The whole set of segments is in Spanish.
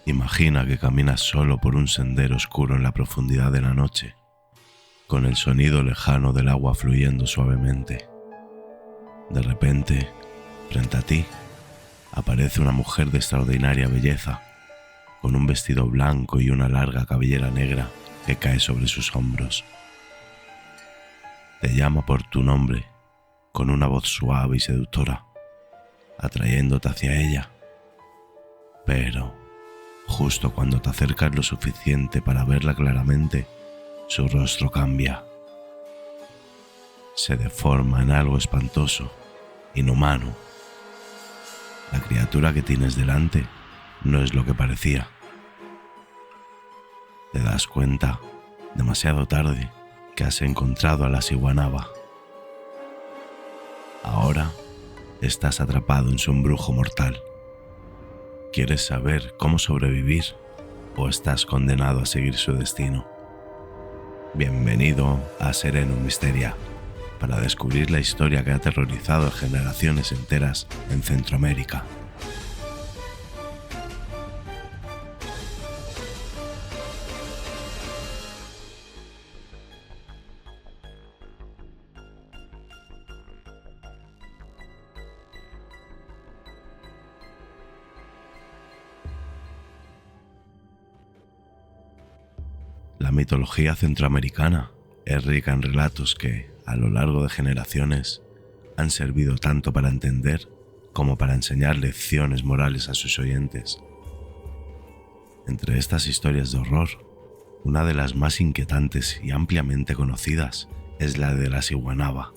Imagina que caminas solo por un sendero oscuro en la profundidad de la noche, con el sonido lejano del agua fluyendo suavemente. De repente, frente a ti, aparece una mujer de extraordinaria belleza, con un vestido blanco y una larga cabellera negra que cae sobre sus hombros. Te llama por tu nombre, con una voz suave y seductora, atrayéndote hacia ella. Pero, justo cuando te acercas lo suficiente para verla claramente, su rostro cambia. Se deforma en algo espantoso, inhumano. La criatura que tienes delante no es lo que parecía. Te das cuenta, demasiado tarde, que has encontrado a la Siguanaba. Ahora estás atrapado en su embrujo mortal. ¿Quieres saber cómo sobrevivir o estás condenado a seguir su destino? Bienvenido a Serenum Mysteria, para descubrir la historia que ha aterrorizado a generaciones enteras en Centroamérica. La mitología centroamericana es rica en relatos que, a lo largo de generaciones, han servido tanto para entender como para enseñar lecciones morales a sus oyentes. Entre estas historias de horror, una de las más inquietantes y ampliamente conocidas es la de la Siguanaba.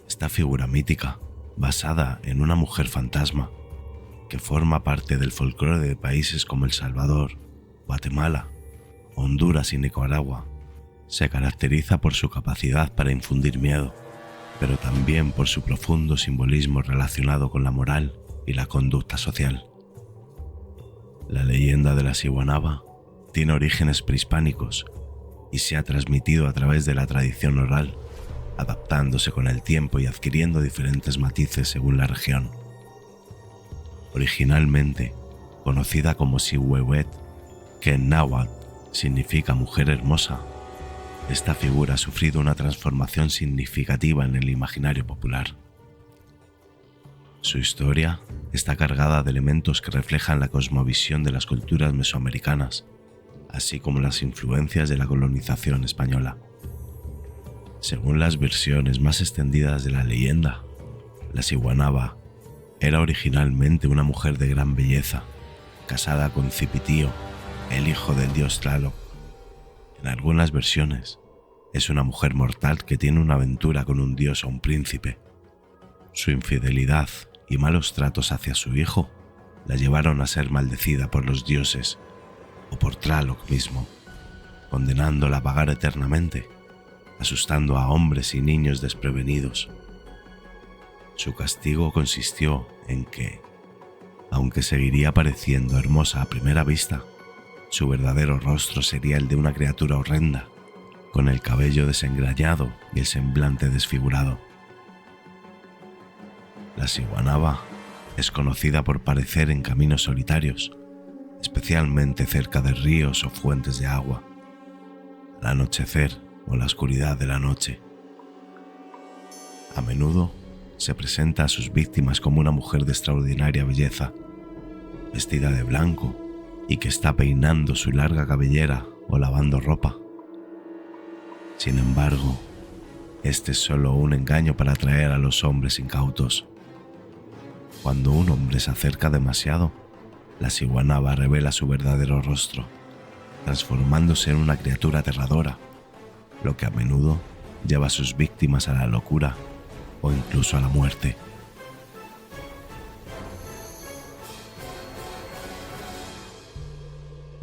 Esta figura mítica, basada en una mujer fantasma, que forma parte del folclore de países como El Salvador, Guatemala, Honduras y Nicaragua, se caracteriza por su capacidad para infundir miedo, pero también por su profundo simbolismo relacionado con la moral y la conducta social. La leyenda de la Siguanaba tiene orígenes prehispánicos y se ha transmitido a través de la tradición oral, adaptándose con el tiempo y adquiriendo diferentes matices según la región. Originalmente conocida como Sihuehuet, que en náhuatl significa mujer hermosa, esta figura ha sufrido una transformación significativa en el imaginario popular. Su historia está cargada de elementos que reflejan la cosmovisión de las culturas mesoamericanas, así como las influencias de la colonización española. Según las versiones más extendidas de la leyenda, la Siguanaba era originalmente una mujer de gran belleza, casada con Cipitío, el hijo del dios Tlaloc. En algunas versiones, es una mujer mortal que tiene una aventura con un dios o un príncipe. Su infidelidad y malos tratos hacia su hijo la llevaron a ser maldecida por los dioses o por Tlaloc mismo, condenándola a vagar eternamente, asustando a hombres y niños desprevenidos. Su castigo consistió en que, aunque seguiría pareciendo hermosa a primera vista, su verdadero rostro sería el de una criatura horrenda, con el cabello desengrañado y el semblante desfigurado. La Siguanaba es conocida por parecer en caminos solitarios, especialmente cerca de ríos o fuentes de agua, al anochecer o en la oscuridad de la noche. A menudo se presenta a sus víctimas como una mujer de extraordinaria belleza, vestida de blanco y que está peinando su larga cabellera o lavando ropa. Sin embargo, este es solo un engaño para atraer a los hombres incautos. Cuando un hombre se acerca demasiado, la Siguanaba revela su verdadero rostro, transformándose en una criatura aterradora, lo que a menudo lleva a sus víctimas a la locura o incluso a la muerte.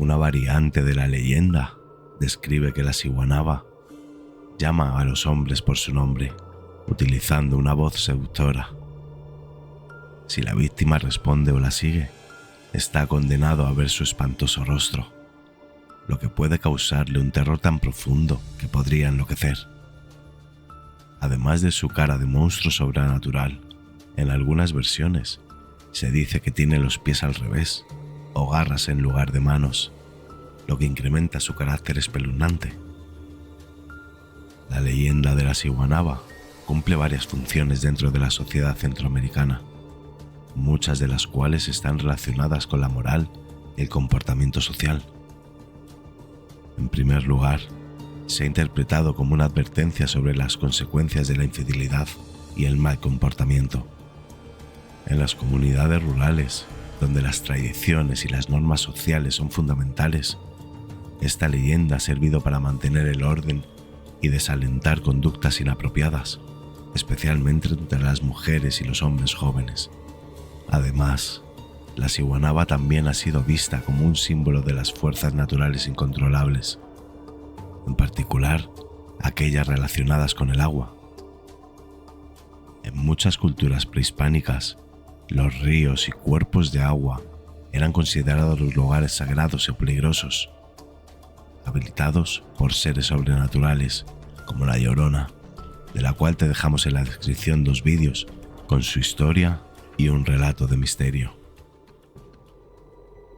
Una variante de la leyenda describe que la Siguanaba llama a los hombres por su nombre, utilizando una voz seductora. Si la víctima responde o la sigue, está condenado a ver su espantoso rostro, lo que puede causarle un terror tan profundo que podría enloquecer. Además de su cara de monstruo sobrenatural, en algunas versiones se dice que tiene los pies al revés, o garras en lugar de manos, lo que incrementa su carácter espeluznante. La leyenda de la Sihuanaba cumple varias funciones dentro de la sociedad centroamericana, muchas de las cuales están relacionadas con la moral y el comportamiento social. En primer lugar, se ha interpretado como una advertencia sobre las consecuencias de la infidelidad y el mal comportamiento. En las comunidades rurales, donde las tradiciones y las normas sociales son fundamentales, esta leyenda ha servido para mantener el orden y desalentar conductas inapropiadas, especialmente entre las mujeres y los hombres jóvenes. Además, la Sihuanaba también ha sido vista como un símbolo de las fuerzas naturales incontrolables, en particular aquellas relacionadas con el agua. En muchas culturas prehispánicas, los ríos y cuerpos de agua eran considerados los lugares sagrados o peligrosos, habitados por seres sobrenaturales como la Llorona, de la cual te dejamos en la descripción 2 vídeos con su historia y un relato de misterio.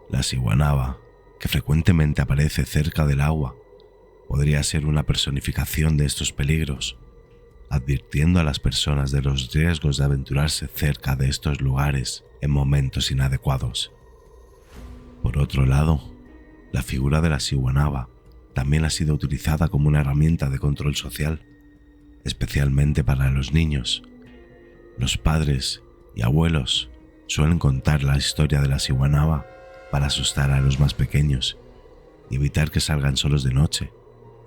La Sihuanaba, que frecuentemente aparece cerca del agua, podría ser una personificación de estos peligros, advirtiendo a las personas de los riesgos de aventurarse cerca de estos lugares en momentos inadecuados. Por otro lado, la figura de la Sihuanaba también ha sido utilizada como una herramienta de control social, especialmente para los niños. Los padres y abuelos suelen contar la historia de la Sihuanaba para asustar a los más pequeños y evitar que salgan solos de noche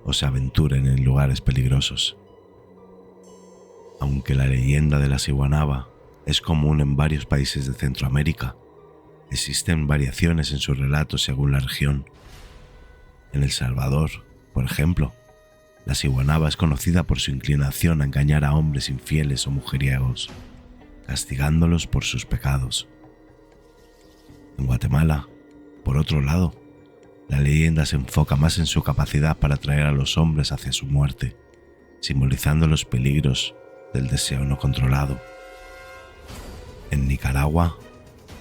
o se aventuren en lugares peligrosos. Aunque la leyenda de la Sihuanaba es común en varios países de Centroamérica, existen variaciones en sus relatos según la región. En El Salvador, por ejemplo, la Sihuanaba es conocida por su inclinación a engañar a hombres infieles o mujeriegos, castigándolos por sus pecados. En Guatemala, por otro lado, la leyenda se enfoca más en su capacidad para atraer a los hombres hacia su muerte, simbolizando los peligros del deseo no controlado. En Nicaragua,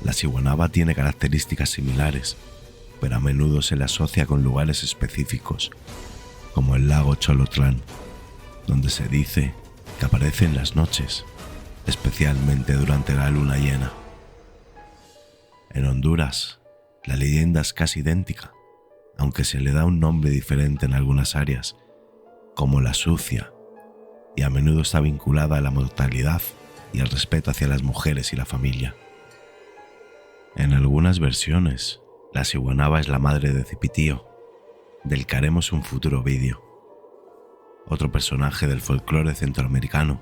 la Sihuanaba tiene características similares, pero a menudo se le asocia con lugares específicos, como el lago Cholotlán, donde se dice que aparece en las noches, especialmente durante la luna llena. En Honduras, la leyenda es casi idéntica, aunque se le da un nombre diferente en algunas áreas, como la Sucia, y a menudo está vinculada a la mortalidad y el respeto hacia las mujeres y la familia. En algunas versiones, la Sihuanaba es la madre de Cipitío, del que haremos un futuro vídeo. Otro personaje del folclore centroamericano,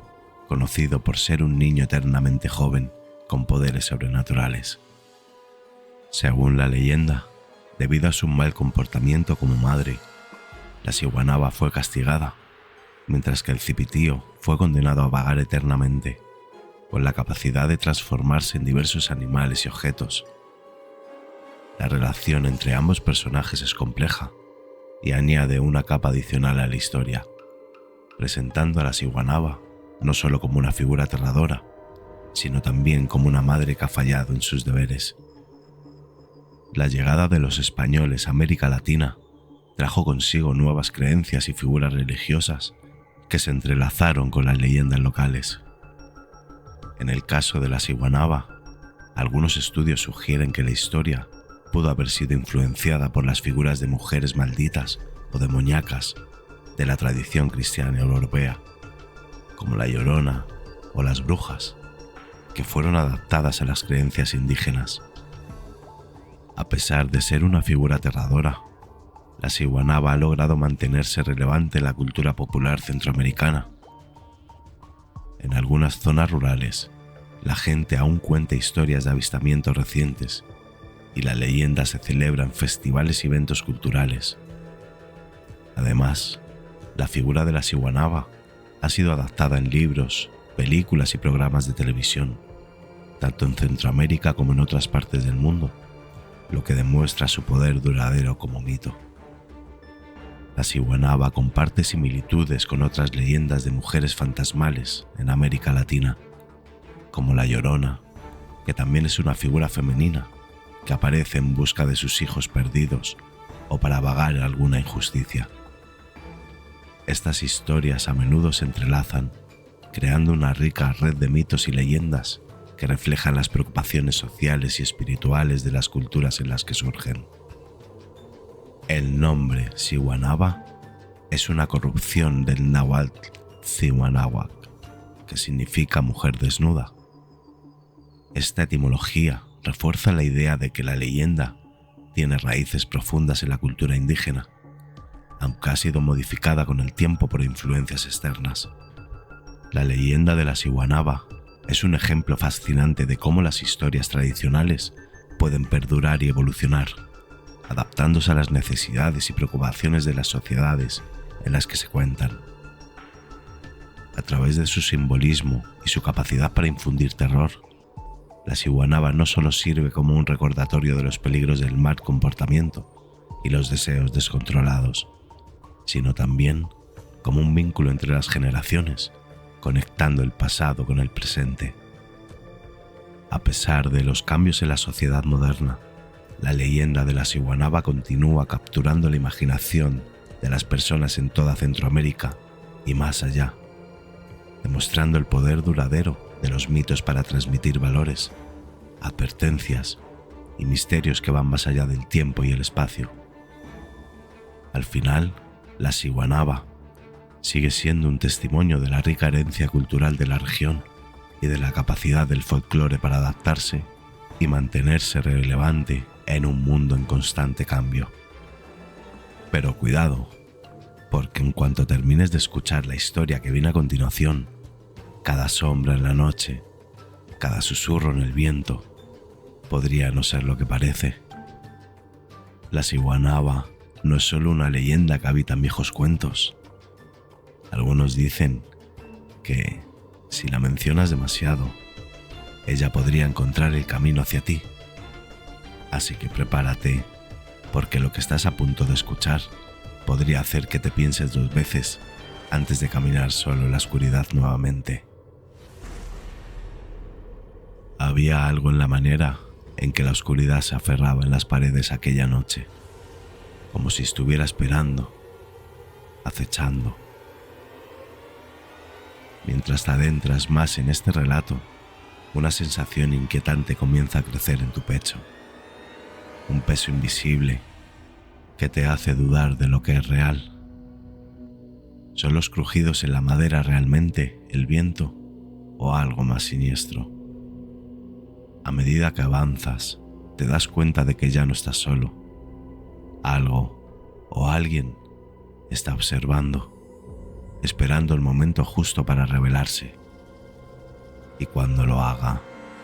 conocido por ser un niño eternamente joven con poderes sobrenaturales. Según la leyenda, debido a su mal comportamiento como madre, la Sihuanaba fue castigada, mientras que el Cipitío fue condenado a vagar eternamente, con la capacidad de transformarse en diversos animales y objetos. La relación entre ambos personajes es compleja y añade una capa adicional a la historia, presentando a la Sihuanaba no solo como una figura aterradora, sino también como una madre que ha fallado en sus deberes. La llegada de los españoles a América Latina trajo consigo nuevas creencias y figuras religiosas que se entrelazaron con las leyendas locales. En el caso de la Sihuanaba, algunos estudios sugieren que la historia pudo haber sido influenciada por las figuras de mujeres malditas o demoníacas de la tradición cristiana europea, como la Llorona o las brujas, que fueron adaptadas a las creencias indígenas. A pesar de ser una figura aterradora, la Sihuanaba ha logrado mantenerse relevante en la cultura popular centroamericana. En algunas zonas rurales, la gente aún cuenta historias de avistamientos recientes y la leyenda se celebra en festivales y eventos culturales. Además, la figura de la Sihuanaba ha sido adaptada en libros, películas y programas de televisión, tanto en Centroamérica como en otras partes del mundo, lo que demuestra su poder duradero como mito. La Sihuanaba comparte similitudes con otras leyendas de mujeres fantasmales en América Latina, como la Llorona, que también es una figura femenina que aparece en busca de sus hijos perdidos o para vagar alguna injusticia. Estas historias a menudo se entrelazan, creando una rica red de mitos y leyendas que reflejan las preocupaciones sociales y espirituales de las culturas en las que surgen. El nombre Sihuanaba es una corrupción del náhuatl Zihuanáhuac, que significa mujer desnuda. Esta etimología refuerza la idea de que la leyenda tiene raíces profundas en la cultura indígena, aunque ha sido modificada con el tiempo por influencias externas. La leyenda de la Sihuanaba es un ejemplo fascinante de cómo las historias tradicionales pueden perdurar y evolucionar, adaptándose a las necesidades y preocupaciones de las sociedades en las que se cuentan. A través de su simbolismo y su capacidad para infundir terror, la Sihuanaba no solo sirve como un recordatorio de los peligros del mal comportamiento y los deseos descontrolados, sino también como un vínculo entre las generaciones, conectando el pasado con el presente. A pesar de los cambios en la sociedad moderna, la leyenda de la Sihuanaba continúa capturando la imaginación de las personas en toda Centroamérica y más allá, demostrando el poder duradero de los mitos para transmitir valores, advertencias y misterios que van más allá del tiempo y el espacio. Al final, la Sihuanaba sigue siendo un testimonio de la rica herencia cultural de la región y de la capacidad del folclore para adaptarse y mantenerse relevante en un mundo en constante cambio. Pero cuidado, porque en cuanto termines de escuchar la historia que viene a continuación, cada sombra en la noche, cada susurro en el viento, podría no ser lo que parece. La Sihuanaba no es solo una leyenda que habita en viejos cuentos. Algunos dicen que, si la mencionas demasiado, ella podría encontrar el camino hacia ti. Así que prepárate, porque lo que estás a punto de escuchar podría hacer que te pienses 2 veces antes de caminar solo en la oscuridad nuevamente. Había algo en la manera en que la oscuridad se aferraba en las paredes aquella noche, como si estuviera esperando, acechando. Mientras te adentras más en este relato, una sensación inquietante comienza a crecer en tu pecho. Un peso invisible que te hace dudar de lo que es real. ¿Son los crujidos en la madera realmente el viento o algo más siniestro? A medida que avanzas, te das cuenta de que ya no estás solo. Algo o alguien está observando, esperando el momento justo para revelarse. Y cuando lo haga,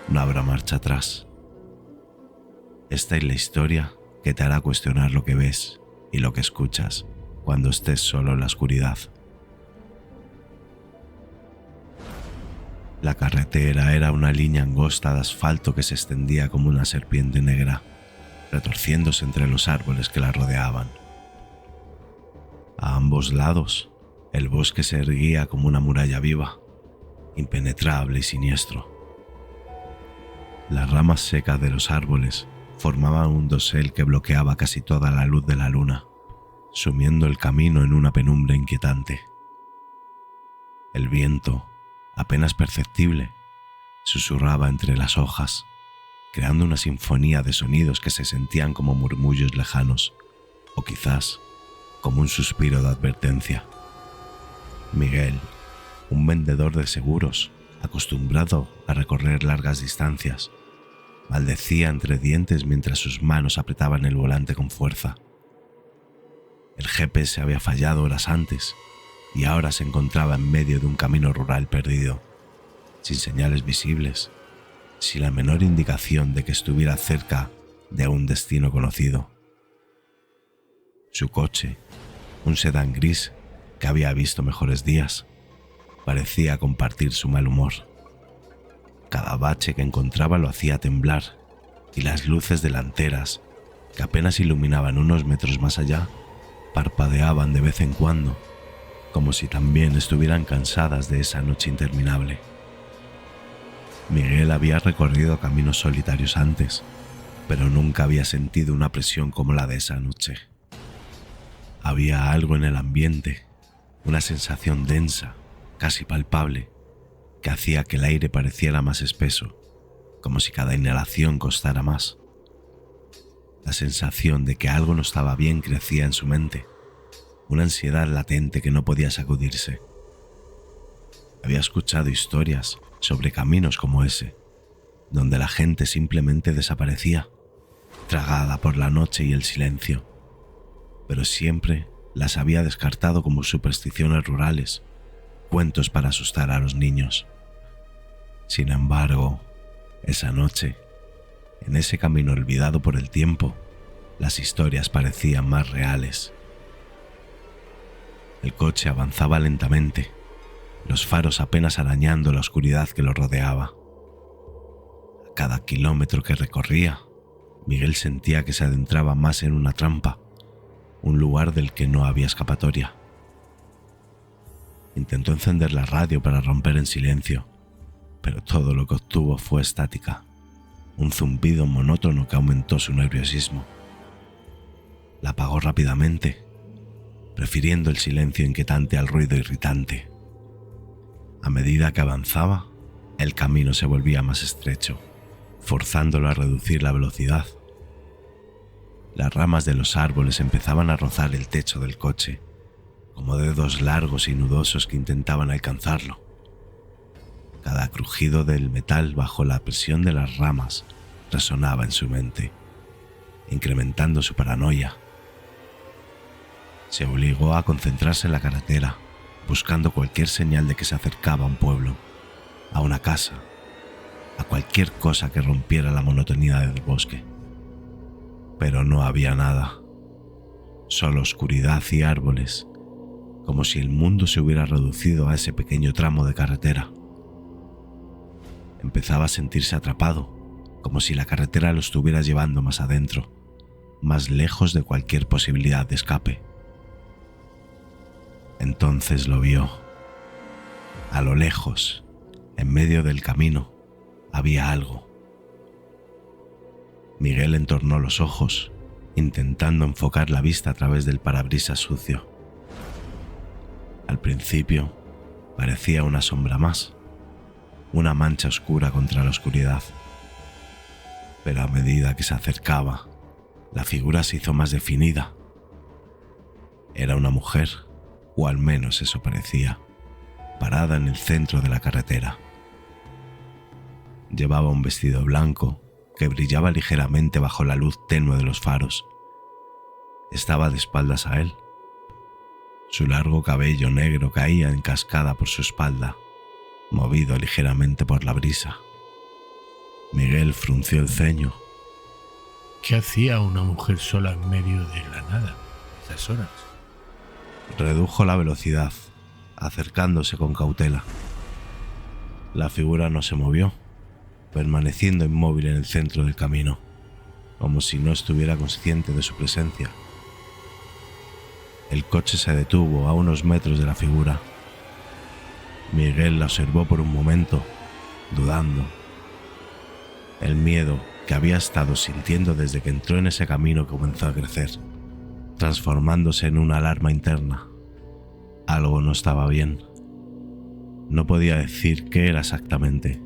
no habrá marcha atrás. Esta es la historia que te hará cuestionar lo que ves y lo que escuchas cuando estés solo en la oscuridad. La carretera era una línea angosta de asfalto que se extendía como una serpiente negra, retorciéndose entre los árboles que la rodeaban. A ambos lados, el bosque se erguía como una muralla viva, impenetrable y siniestro. Las ramas secas de los árboles formaban un dosel que bloqueaba casi toda la luz de la luna, sumiendo el camino en una penumbra inquietante. El viento, apenas perceptible, susurraba entre las hojas, creando una sinfonía de sonidos que se sentían como murmullos lejanos, o quizás como un suspiro de advertencia. Miguel, un vendedor de seguros, acostumbrado a recorrer largas distancias, maldecía entre dientes mientras sus manos apretaban el volante con fuerza. El GPS había fallado horas antes y ahora se encontraba en medio de un camino rural perdido, sin señales visibles, sin la menor indicación de que estuviera cerca de un destino conocido. Su coche, un sedán gris que había visto mejores días, parecía compartir su mal humor. Cada bache que encontraba lo hacía temblar y las luces delanteras, que apenas iluminaban unos metros más allá, parpadeaban de vez en cuando, como si también estuvieran cansadas de esa noche interminable. Miguel había recorrido caminos solitarios antes, pero nunca había sentido una presión como la de esa noche. Había algo en el ambiente, una sensación densa, casi palpable, que hacía que el aire pareciera más espeso, como si cada inhalación costara más. La sensación de que algo no estaba bien crecía en su mente, una ansiedad latente que no podía sacudirse. Había escuchado historias sobre caminos como ese, donde la gente simplemente desaparecía, tragada por la noche y el silencio, pero siempre las había descartado como supersticiones rurales, cuentos para asustar a los niños. Sin embargo, esa noche, en ese camino olvidado por el tiempo, las historias parecían más reales. El coche avanzaba lentamente, los faros apenas arañando la oscuridad que lo rodeaba. A cada kilómetro que recorría, Miguel sentía que se adentraba más en una trampa, un lugar del que no había escapatoria. Intentó encender la radio para romper en silencio, pero todo lo que obtuvo fue estática, un zumbido monótono que aumentó su nerviosismo. La apagó rápidamente, prefiriendo el silencio inquietante al ruido irritante. A medida que avanzaba, el camino se volvía más estrecho, forzándolo a reducir la velocidad. Las ramas de los árboles empezaban a rozar el techo del coche, como dedos largos y nudosos que intentaban alcanzarlo. Cada crujido del metal bajo la presión de las ramas resonaba en su mente, incrementando su paranoia. Se obligó a concentrarse en la carretera, buscando cualquier señal de que se acercaba a un pueblo, a una casa, a cualquier cosa que rompiera la monotonía del bosque. Pero no había nada, solo oscuridad y árboles, como si el mundo se hubiera reducido a ese pequeño tramo de carretera. Empezaba a sentirse atrapado, como si la carretera lo estuviera llevando más adentro, más lejos de cualquier posibilidad de escape. Entonces lo vio. A lo lejos, en medio del camino, había algo. Miguel entornó los ojos, intentando enfocar la vista a través del parabrisas sucio. Al principio, parecía una sombra más, una mancha oscura contra la oscuridad. Pero a medida que se acercaba, la figura se hizo más definida. Era una mujer, o al menos eso parecía, parada en el centro de la carretera. Llevaba un vestido blanco que brillaba ligeramente bajo la luz tenue de los faros. Estaba de espaldas a él. Su largo cabello negro caía en cascada por su espalda, movido ligeramente por la brisa. Miguel frunció el ceño. ¿Qué hacía una mujer sola en medio de la nada a esas horas? Redujo la velocidad, acercándose con cautela. La figura no se movió, permaneciendo inmóvil en el centro del camino, como si no estuviera consciente de su presencia. El coche se detuvo a unos metros de la figura. Miguel la observó por un momento, dudando. El miedo que había estado sintiendo desde que entró en ese camino comenzó a crecer, transformándose en una alarma interna. Algo no estaba bien. No podía decir qué era exactamente,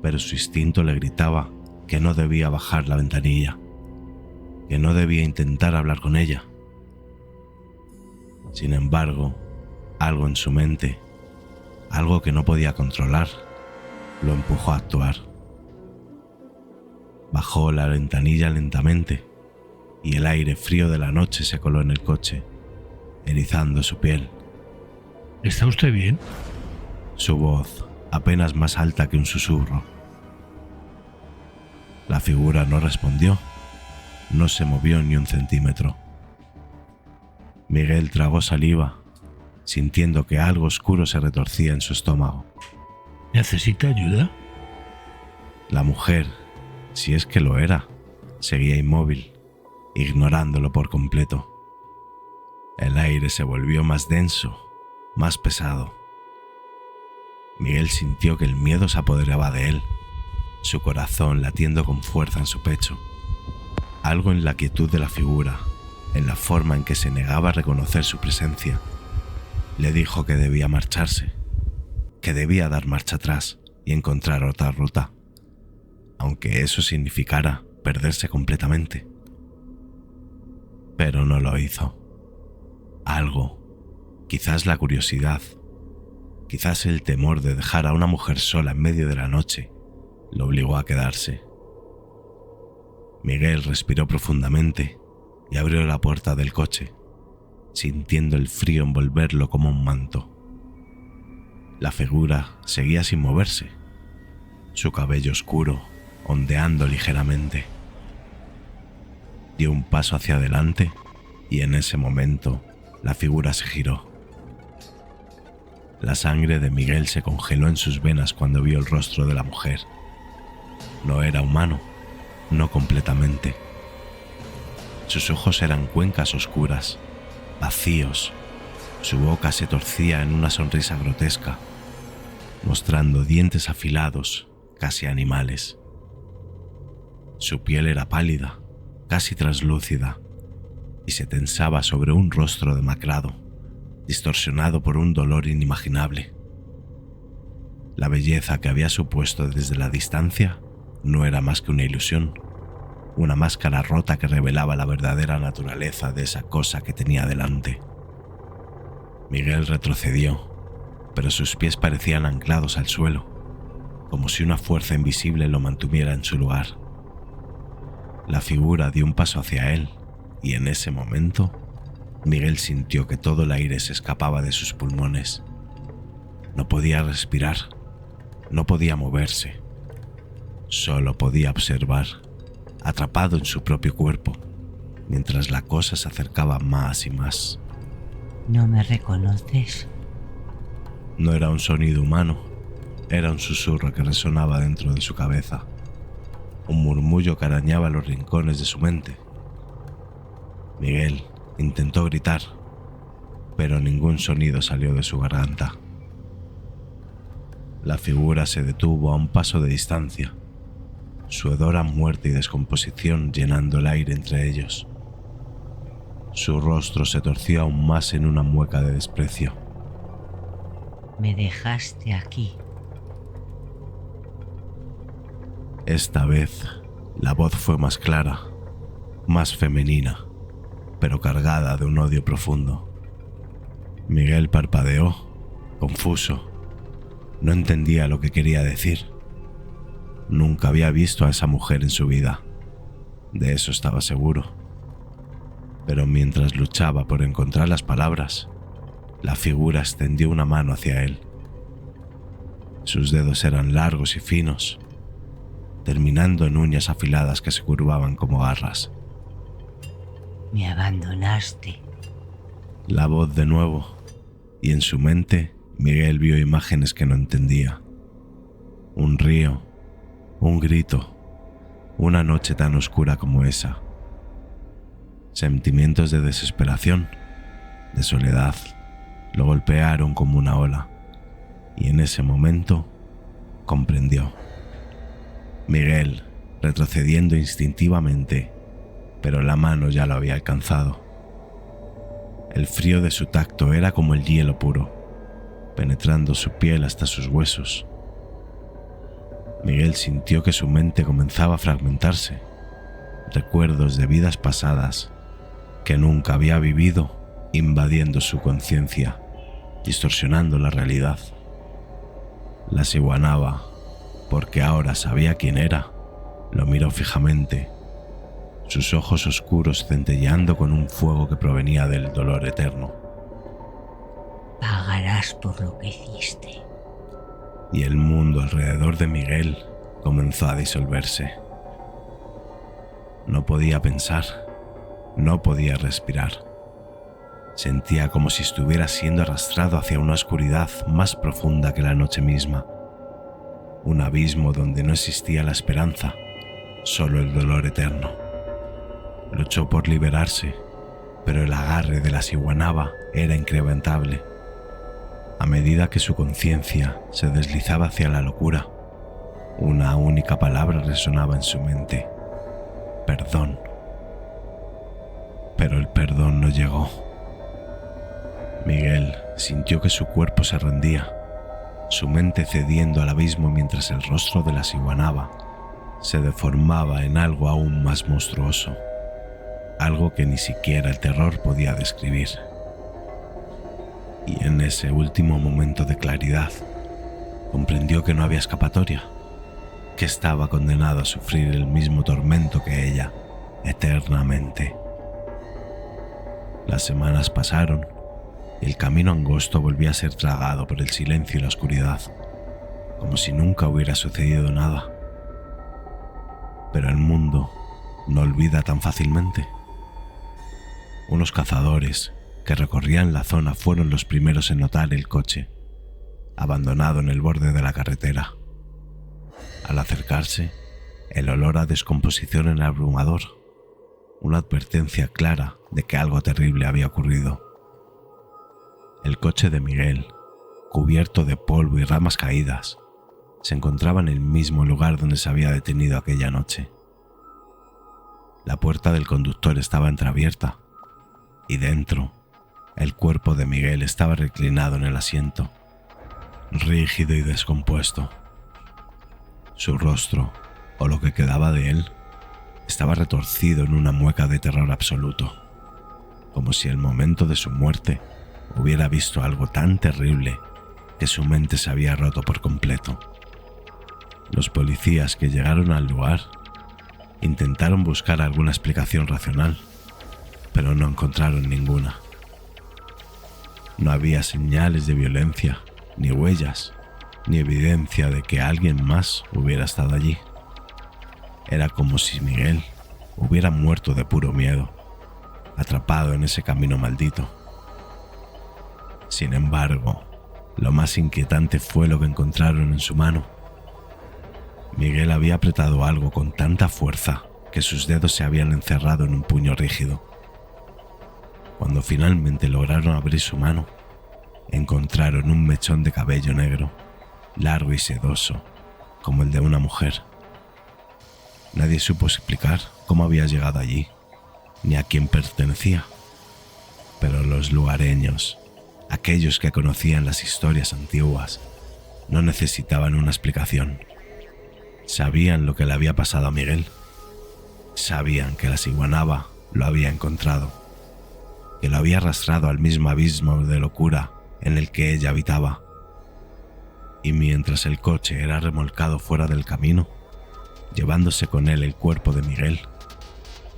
pero su instinto le gritaba que no debía bajar la ventanilla, que no debía intentar hablar con ella. Sin embargo, algo en su mente, algo que no podía controlar, lo empujó a actuar. Bajó la ventanilla lentamente y el aire frío de la noche se coló en el coche, erizando su piel. ¿Está usted bien? Su voz, apenas más alta que un susurro. La figura no respondió, no se movió ni un centímetro. Miguel tragó saliva, sintiendo que algo oscuro se retorcía en su estómago. ¿Necesita ayuda? La mujer, si es que lo era, seguía inmóvil, ignorándolo por completo. El aire se volvió más denso, más pesado. Miguel sintió que el miedo se apoderaba de él, su corazón latiendo con fuerza en su pecho. Algo en la quietud de la figura, en la forma en que se negaba a reconocer su presencia, le dijo que debía marcharse, que debía dar marcha atrás y encontrar otra ruta, aunque eso significara perderse completamente. Pero no lo hizo. Algo, quizás la curiosidad, quizás el temor de dejar a una mujer sola en medio de la noche, lo obligó a quedarse. Miguel respiró profundamente y abrió la puerta del coche, sintiendo el frío envolverlo como un manto. La figura seguía sin moverse, su cabello oscuro ondeando ligeramente. Dio un paso hacia adelante y en ese momento la figura se giró. La sangre de Miguel se congeló en sus venas cuando vio el rostro de la mujer. No era humano, no completamente. Sus ojos eran cuencas oscuras, vacíos. Su boca se torcía en una sonrisa grotesca, mostrando dientes afilados, casi animales. Su piel era pálida, casi translúcida, y se tensaba sobre un rostro demacrado, distorsionado por un dolor inimaginable. La belleza que había supuesto desde la distancia no era más que una ilusión, una máscara rota que revelaba la verdadera naturaleza de esa cosa que tenía delante. Miguel retrocedió, pero sus pies parecían anclados al suelo, como si una fuerza invisible lo mantuviera en su lugar. La figura dio un paso hacia él, y en ese momento, Miguel sintió que todo el aire se escapaba de sus pulmones. No podía respirar, no podía moverse. Solo podía observar, atrapado en su propio cuerpo, mientras la cosa se acercaba más y más. ¿No me reconoces? No era un sonido humano, era un susurro que resonaba dentro de su cabeza. Un murmullo que arañaba los rincones de su mente. Miguel intentó gritar, pero ningún sonido salió de su garganta. La figura se detuvo a un paso de distancia, su hedor a muerte y descomposición llenando el aire entre ellos. Su rostro se torció aún más en una mueca de desprecio. Me dejaste aquí. Esta vez, la voz fue más clara, más femenina, pero cargada de un odio profundo. Miguel parpadeó, confuso. No entendía lo que quería decir. Nunca había visto a esa mujer en su vida, de eso estaba seguro. Pero mientras luchaba por encontrar las palabras, la figura extendió una mano hacia él. Sus dedos eran largos y finos, terminando en uñas afiladas que se curvaban como garras. Me abandonaste. La voz de nuevo, y en su mente Miguel vio imágenes que no entendía. Un río, un grito, una noche tan oscura como esa. Sentimientos de desesperación, de soledad, lo golpearon como una ola, y en ese momento comprendió. Miguel, retrocediendo instintivamente, pero la mano ya lo había alcanzado. El frío de su tacto era como el hielo puro, penetrando su piel hasta sus huesos. Miguel sintió que su mente comenzaba a fragmentarse, recuerdos de vidas pasadas que nunca había vivido invadiendo su conciencia, distorsionando la realidad. La siguanaba, porque ahora sabía quién era, lo miró fijamente, sus ojos oscuros centelleando con un fuego que provenía del dolor eterno. Pagarás por lo que hiciste. Y el mundo alrededor de Miguel comenzó a disolverse. No podía pensar, no podía respirar. Sentía como si estuviera siendo arrastrado hacia una oscuridad más profunda que la noche misma. Un abismo donde no existía la esperanza, solo el dolor eterno. Luchó por liberarse, pero el agarre de la siguanaba era incrementable. A medida que su conciencia se deslizaba hacia la locura, una única palabra resonaba en su mente: perdón. pero el perdón no llegó. Miguel sintió que su cuerpo se rendía, su mente cediendo al abismo mientras el rostro de la ciguanaba se deformaba en algo aún más monstruoso, algo que ni siquiera el terror podía describir. Y en ese último momento de claridad, comprendió que no había escapatoria, que estaba condenado a sufrir el mismo tormento que ella, eternamente. Las semanas pasaron y el camino angosto volvía a ser tragado por el silencio y la oscuridad, como si nunca hubiera sucedido nada. Pero el mundo no olvida tan fácilmente. Unos cazadores que recorrían la zona fueron los primeros en notar el coche, abandonado en el borde de la carretera. Al acercarse, el olor a descomposición era abrumador, una advertencia clara de que algo terrible había ocurrido. El coche de Miguel, cubierto de polvo y ramas caídas, se encontraba en el mismo lugar donde se había detenido aquella noche. La puerta del conductor estaba entreabierta y dentro, el cuerpo de Miguel estaba reclinado en el asiento, rígido y descompuesto. Su rostro, o lo que quedaba de él, estaba retorcido en una mueca de terror absoluto, como si el momento de su muerte hubiera visto algo tan terrible que su mente se había roto por completo. Los policías que llegaron al lugar intentaron buscar alguna explicación racional, pero no encontraron ninguna. No había señales de violencia, ni huellas, ni evidencia de que alguien más hubiera estado allí. Era como si Miguel hubiera muerto de puro miedo, atrapado en ese camino maldito. Sin embargo, lo más inquietante fue lo que encontraron en su mano. Miguel había apretado algo con tanta fuerza que sus dedos se habían encerrado en un puño rígido. Cuando finalmente lograron abrir su mano, encontraron un mechón de cabello negro, largo y sedoso, como el de una mujer. Nadie supo explicar cómo había llegado allí, ni a quién pertenecía, pero los lugareños, aquellos que conocían las historias antiguas, no necesitaban una explicación. Sabían lo que le había pasado a Miguel. Sabían que la ciguanaba lo había encontrado, que lo había arrastrado al mismo abismo de locura en el que ella habitaba. Y mientras el coche era remolcado fuera del camino, llevándose con él el cuerpo de Miguel,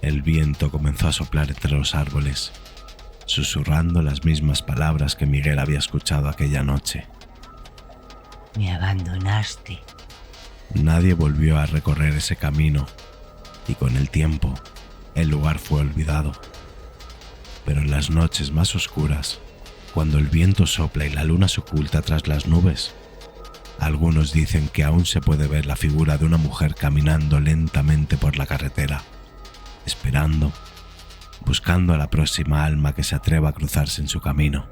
el viento comenzó a soplar entre los árboles, susurrando las mismas palabras que Miguel había escuchado aquella noche. Me abandonaste. Nadie volvió a recorrer ese camino y con el tiempo el lugar fue olvidado. Pero en las noches más oscuras, cuando el viento sopla y la luna se oculta tras las nubes, algunos dicen que aún se puede ver la figura de una mujer caminando lentamente por la carretera, esperando, buscando a la próxima alma que se atreva a cruzarse en su camino.